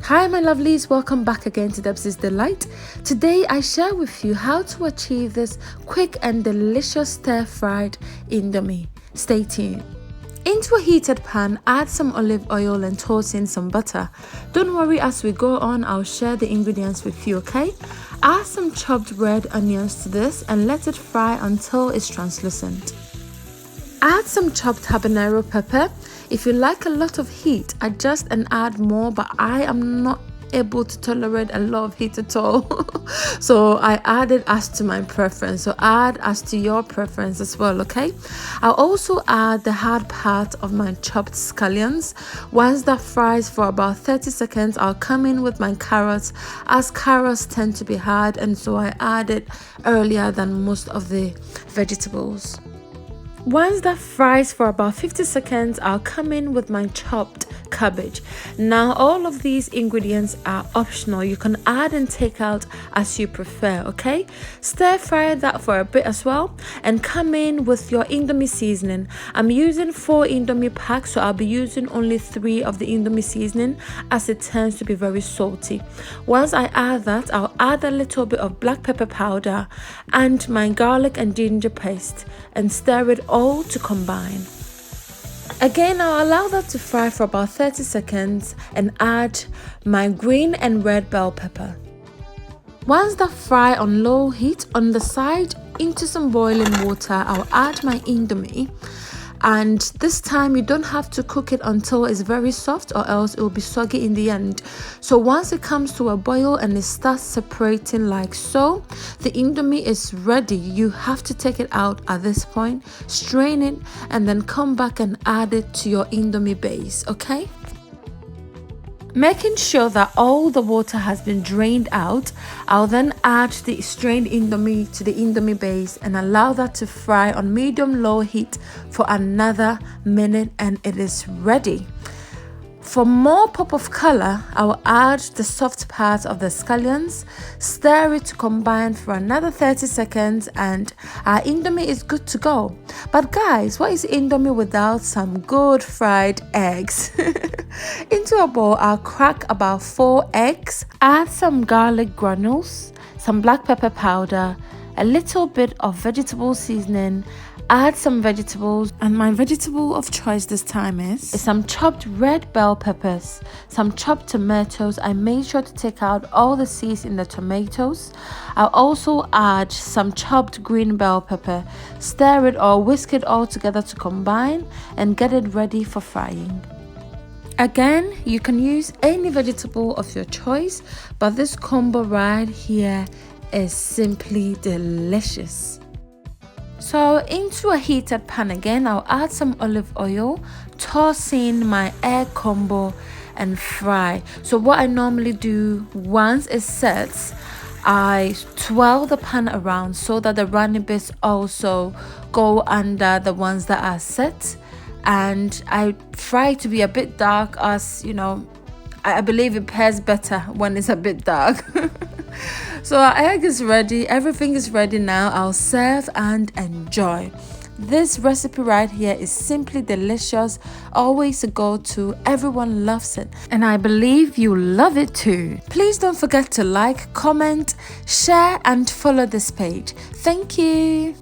Hi my lovelies, welcome back again to Tbsp Delight. Today I share with you how to achieve this quick and delicious stir-fried Indomie. Stay tuned. Into a heated pan, add some olive oil and toss in some butter. Don't worry, as we go on, I'll share the ingredients with you, okay? Add some chopped red onions to this and let it fry until it's translucent. Add some chopped habanero pepper. If you like a lot of heat, adjust and add more, but I am not able to tolerate a lot of heat at all. So I added as to my preference. So add as to your preference as well, okay? I'll also add the hard part of my chopped scallions. Once that fries for about 30 seconds, I'll come in with my carrots, as carrots tend to be hard, and so I add it earlier than most of the vegetables. Once that fries for about 50 seconds, I'll come in with my chopped cabbage. Now all of these ingredients are optional. You can add and take out as you prefer, okay? Stir fry that for a bit as well and come in with your Indomie seasoning. I'm using 4 Indomie packs, so I'll be using only 3 of the Indomie seasoning as it tends to be very salty. Once I add that, I'll add a little bit of black pepper powder and my garlic and ginger paste and stir it all to combine. Again, I'll allow that to fry for about 30 seconds and add my green and red bell pepper. Once that fry on low heat, on the side into some boiling water, I'll add my Indomie. And this time you don't have to cook it until it's very soft, or else it will be soggy in the end. So once it comes to a boil and it starts separating like so, the Indomie is ready. You have to take it out at this point, strain it, and then come back and add it to your Indomie base, okay? Making sure that all the water has been drained out, I'll then add the strained Indomie to the Indomie base and allow that to fry on medium-low heat for another minute, and it is ready. For more pop of color, I will add the soft part of the scallions, stir it to combine for another 30 seconds, and our Indomie is good to go. But guys, what is Indomie without some good fried eggs? Into a bowl, I'll crack about 4 eggs, add some garlic granules, some black pepper powder, a little bit of vegetable seasoning, add some vegetables, and my vegetable of choice this time is some chopped red bell peppers, some chopped tomatoes. I made sure to take out all the seeds in the tomatoes. I'll also add some chopped green bell pepper, stir it or whisk it all together to combine and get it ready for frying. Again, you can use any vegetable of your choice, but this combo right here is simply delicious. So into a heated pan again, I'll add some olive oil, toss in my egg combo and fry. So what I normally do, once it sets, I twirl the pan around so that the runny bits also go under the ones that are set, and I fry to be a bit dark, as you know, I believe it pairs better when it's a bit dark. So our egg is ready, everything is ready now. I'll serve and enjoy. This recipe right here is simply delicious, always a go-to, everyone loves it, and I believe you love it too. Please don't forget to like, comment, share and follow this page. Thank you.